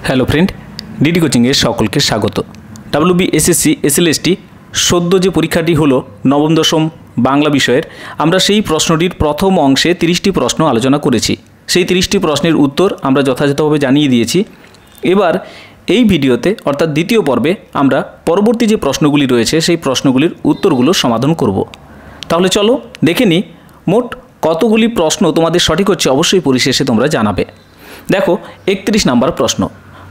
Hello friend, DD কোচিংয়ের সকলকে স্বাগত। WBSSC SLST সদ্য যে পরীক্ষাটি হলো নবম দশম বাংলা বিষয়ের, আমরা সেই প্রশ্নটির প্রথম অংশে 30টি প্রশ্ন আলোচনা করেছি। সেই 30টি প্রশ্নের উত্তর আমরা যথাযথভাবে জানিয়ে দিয়েছি। এবার এই ভিডিওতে অর্থাৎ দ্বিতীয় পর্বে আমরা পরবর্তী যে প্রশ্নগুলি রয়েছে সেই প্রশ্নগুলির উত্তরগুলো সমাধান করব। তাহলে চলো দেখে নিই মোট কতগুলি প্রশ্ন তোমাদের সঠিক হচ্ছে, অবশ্যই পরিশেষে তোমরা জানাবে। দেখো 31 নম্বর প্রশ্ন।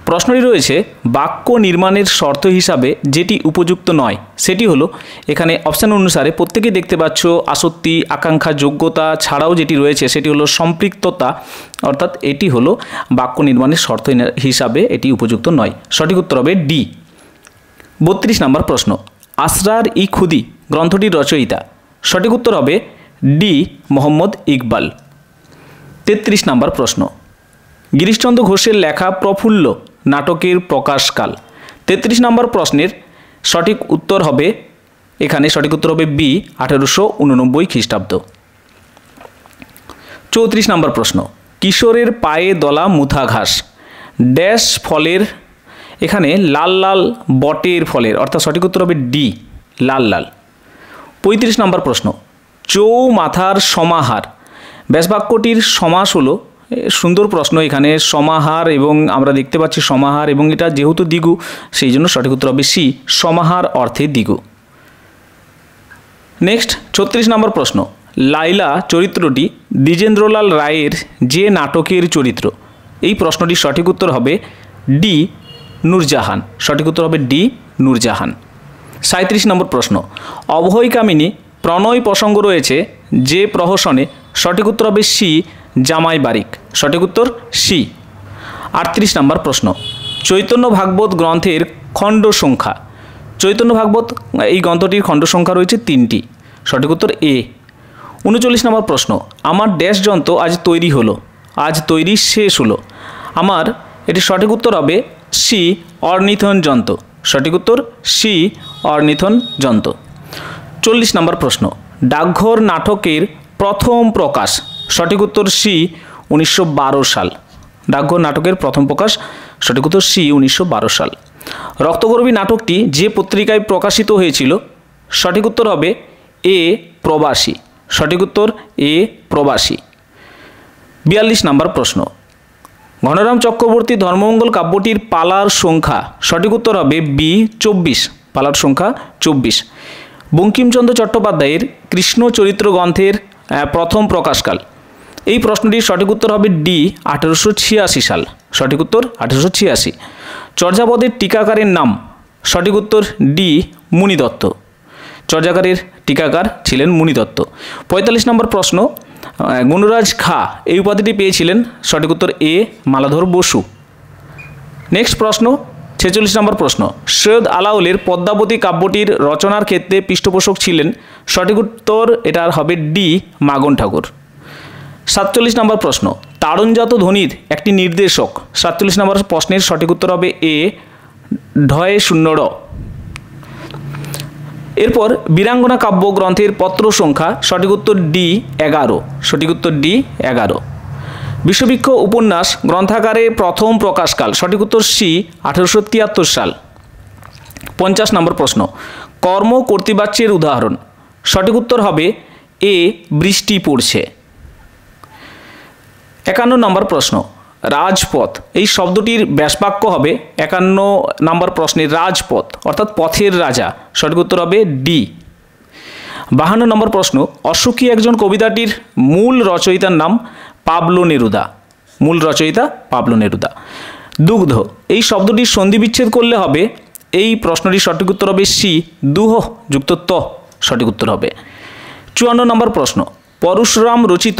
প্রশ্নটি রয়েছে বাক্য নির্মাণের শর্ত হিসাবে যেটি উপযুক্ত নয় সেটি হলো, এখানে অপশান অনুসারে প্রত্যেকেই দেখতে পাচ্ছ আসক্তি, আকাঙ্ক্ষা, যোগ্যতা ছাড়াও যেটি রয়েছে সেটি হলো সম্পৃক্ততা, অর্থাৎ এটি হলো বাক্য নির্মাণের শর্ত হিসাবে এটি উপযুক্ত নয়। সঠিক উত্তর হবে ডি। 32 নম্বর প্রশ্ন। আসরার ই খুদি গ্রন্থটির রচয়িতা। সঠিক উত্তর হবে ডি, মোহাম্মদ ইকবাল। 33 নম্বর প্রশ্ন। গিরিশচন্দ্র ঘোষের লেখা প্রফুল্ল নাটকের প্রকাশকাল। 33 নম্বর প্রশ্নের সঠিক উত্তর হবে, এখানে সঠিক উত্তর হবে বি, 1889 খ্রিস্টাব্দ। 34 নম্বর প্রশ্ন। কিশোরের পায়ে দলা মুথা ঘাস ড্যাশ ফলের, এখানে লাল লাল বটের ফলের, অর্থাৎ সঠিক উত্তর হবে ডি, লাল লাল। 35 নম্বর প্রশ্ন। চৌমাথার সমাহার ব্যাসবাক্যটির সমাস হলো, সুন্দর প্রশ্ন, এখানে সমাহার এবং আমরা দেখতে পাচ্ছি সমাহার এবং এটা যেহেতু দ্বিগু সেই জন্য সঠিক উত্তর হবে সি, সমাহার অর্থে দ্বিগু। নেক্সট 36 নম্বর প্রশ্ন। লাইলা চরিত্রটি দ্বিজেন্দ্রলাল রায়ের যে নাটকের চরিত্র। এই প্রশ্নটির সঠিক উত্তর হবে ডি, নূরজাহান। সঠিক উত্তর হবে ডি, নূরজাহান। 37 নম্বর প্রশ্ন। অভয় কামিনী প্রণয় প্রসঙ্গ রয়েছে যে প্রহসনে। সঠিক উত্তর হবে সি, জামাই বারিক। সঠিক উত্তর সি। 38 নম্বর প্রশ্ন। চৈতন্য ভাগবত গ্রন্থের খণ্ড সংখ্যা। চৈতন্য ভাগবত এই গ্রন্থটির খণ্ড সংখ্যা রয়েছে 3টি। সঠিক উত্তর এ। 39 নম্বর প্রশ্ন। আমার ড্যাশ যন্ত্র আজ তৈরি হলো, আজ তৈরি শেষ হলো। আমার এটি সঠিক উত্তর হবে সি, অর্নিথন যন্ত্র। সঠিক উত্তর সি, অর্নিথন যন্ত্র। 40 নম্বর প্রশ্ন। ডাকঘর নাটকের প্রথম প্রকাশ। সঠিক উত্তর সি, 1912 সাল। ডাকঘর নাটকের প্রথম প্রকাশ, সঠিক উত্তর সি, 1912 সাল। রক্তগর্বী নাটকটি যে পত্রিকায় প্রকাশিত হয়েছিল। সঠিক উত্তর হবে এ, প্রবাসী। সঠিক উত্তর এ, প্রবাসী। 42 নম্বর প্রশ্ন। ঘনরাম চক্রবর্তী ধর্মমঙ্গল কাব্যটির পালার সংখ্যা। সঠিক উত্তর হবে বি, 24। পালার সংখ্যা 24। বঙ্কিমচন্দ্র চট্টোপাধ্যায়ের কৃষ্ণ চরিত্র গ্রন্থের প্রথম প্রকাশকাল। এই প্রশ্নটির সঠিক উত্তর হবে ডি, 1886 সাল। সঠিক উত্তর 1886। চর্যাপদের টিকাকারের নাম। সঠিক উত্তর ডি, মুনি দত্ত। চর্যাকারের টিকাকার ছিলেন মুনি দত্ত। 45 নম্বর প্রশ্ন। গুণরাজ খাঁ এই উপাধিটি পেয়েছিলেন। সঠিক উত্তর এ, মালাধর বসু। নেক্সট প্রশ্ন 46 নম্বর প্রশ্ন। সৈয়দ আলাওলের পদ্মাবতী কাব্যটির রচনার ক্ষেত্রে পৃষ্ঠপোষক ছিলেন। সঠিক উত্তর এটার হবে ডি, মাগন ঠাকুর। 47 নম্বর প্রশ্ন। তাড়নজাত ধ্বনির একটি নির্দেশক। 47 নম্বর প্রশ্নের সঠিক উত্তর হবে এ, ঢয় শূন্য র। এরপর বীরাঙ্গনা কাব্য গ্রন্থের পত্র সংখ্যা। সঠিক উত্তর ডি, 11। সঠিক উত্তর ডি, 11। বিশ্ববৃক্ষ উপন্যাস গ্রন্থাকারে প্রথম প্রকাশকাল। সঠিক উত্তর সি, 1873 সাল। 50 নম্বর প্রশ্ন। কর্ম কর্তৃবাচ্যের উদাহরণ। সঠিক উত্তর হবে এ, বৃষ্টি পড়ছে। 51 নম্বর প্রশ্ন। রাজপথ এই শব্দটির ব্যাসবাক্য হবে 51 নম্বর প্রশ্নের রাজপথ, অর্থাৎ পথের রাজা। সঠিক উত্তর হবে ডি। 52 নম্বর প্রশ্ন। অসুখী একজন কবিতাটির মূল রচয়িতার নাম। Pablo Neruda. মূল রচয়িতা পাবলো নেরুদা। দুগ্ধ এই শব্দটির সন্ধি বিচ্ছেদ করলে হবে, এই প্রশ্নটির সঠিক উত্তর হবে সি, দুহ যুক্ত ত। সঠিক উত্তর হবে। 54 নম্বর প্রশ্ন। পরশুরাম রচিত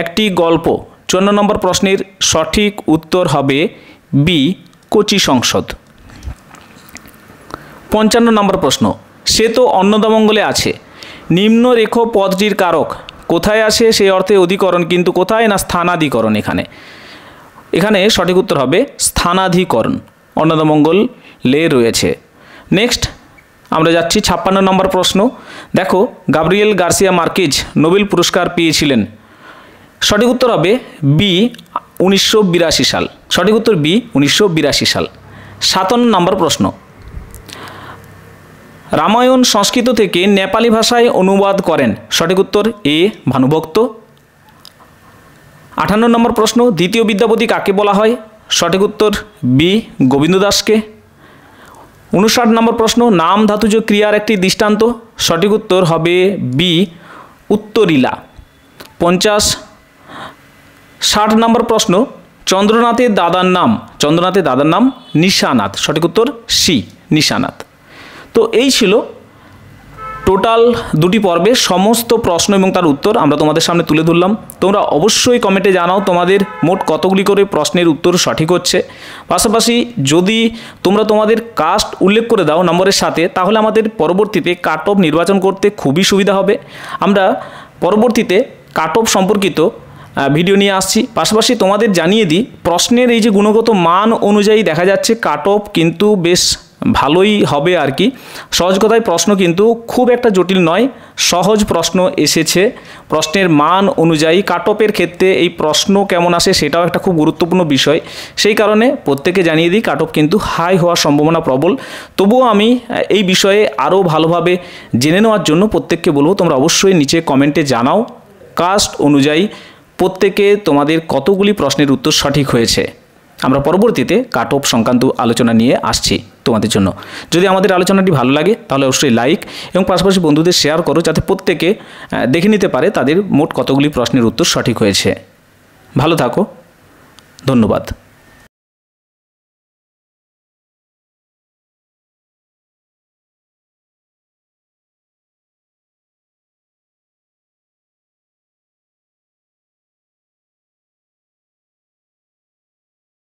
একটি গল্প। 54 নম্বর প্রশ্নের সঠিক উত্তর হবে বি, কচি সংসদ। 55 নম্বর প্রশ্ন। সে তো অন্নদামঙ্গলে আছে। নিম্নরেখ পদটির কারক কোথায় আছে? সেই অর্থে অধিকরণ, কিন্তু কোথায় না স্থানাধিকরণ। এখানে সঠিক উত্তর হবে স্থানাধিকরণ। অন্নদামঙ্গলে রয়েছে। নেক্সট আমরা যাচ্ছি 56 নম্বর প্রশ্ন। দেখো, গাব্রিয়েল গার্সিয়া মার্কেজ নোবেল পুরস্কার পেয়েছিলেন। সঠিক উত্তর হবে বি, 1982 সাল। সঠিক উত্তর বি 1982 সাল। 57 নম্বর প্রশ্ন, রামায়ণ সংস্কৃত থেকে নেপালি ভাষায় অনুবাদ করেন? সঠিক উত্তর এ ভানুভক্ত। 58 নম্বর প্রশ্ন, দ্বিতীয় বিদ্যাপতি কাকে বলা হয়? সঠিক উত্তর বি গোবিন্দ দাসকে। 59 নম্বর প্রশ্ন, নাম ধাতুজ ক্রিয়ার একটি দৃষ্টান্ত? সঠিক উত্তর হবে বি উত্তরীলা। 60 নম্বর প্রশ্ন, চন্দ্রনাথের দাদার নাম? চন্দ্রনাথের দাদার নাম নিশানাথ। সঠিক উত্তর সি নিশানাথ। তো এই ছিল টোটাল দুটি পর্বে সমস্ত প্রশ্ন এবং তার উত্তর আমরা তোমাদের সামনে তুলে ধরলাম। তোমরা অবশ্যই কমেন্টে জানাও তোমাদের মোট কতগুলি করে প্রশ্নের উত্তর সঠিক হচ্ছে। পাশাপাশি যদি তোমরা তোমাদের কাস্ট উল্লেখ করে দাও নম্বরের সাথে, তাহলে আমাদের পরবর্তীতে কাট অফ নির্বাচন করতে খুবই সুবিধা হবে। আমরা পরবর্তীতে কাট অফ সম্পর্কিত ভিডিও নিয়ে আসছি। পাশাপাশি তোমাদের জানিয়ে দিই, প্রশ্নের এই যে গুণগত মান অনুযায়ী দেখা যাচ্ছে কাট অফ কিন্তু বেশ ভালোই হবে আর কি। সহজ কথায় প্রশ্ন কিন্তু খুব একটা জটিল নয়, সহজ প্রশ্ন এসেছে। প্রশ্নের মান অনুযায়ী কাট অফের ক্ষেত্রে এই প্রশ্ন কেমন আসে সেটাও একটা খুব গুরুত্বপূর্ণ বিষয়। সেই কারণে প্রত্যেকে জানিয়ে দিই কাট অফ কিন্তু হাই হওয়ার সম্ভাবনা প্রবল। তবুও আমি এই বিষয়ে আরও ভালোভাবে জেনে নেওয়ার জন্য প্রত্যেককে বলবো তোমরা অবশ্যই নিচে কমেন্টে জানাও কাস্ট অনুযায়ী প্রত্যেকে তোমাদের কতগুলি প্রশ্নের উত্তর সঠিক হয়েছে। আমরা পরবর্তীতে কাট অফ সংক্রান্ত আলোচনা নিয়ে আসছি তোমাদের জন্য। যদি আমাদের আলোচনাটি ভালো লাগে তাহলে অবশ্যই লাইক এবং পাশাপাশি বন্ধুদের শেয়ার করো, যাতে প্রত্যেকে দেখে নিতে পারে তাদের মোট কতগুলি প্রশ্নের উত্তর সঠিক হয়েছে। ভালো থাকো, ধন্যবাদ।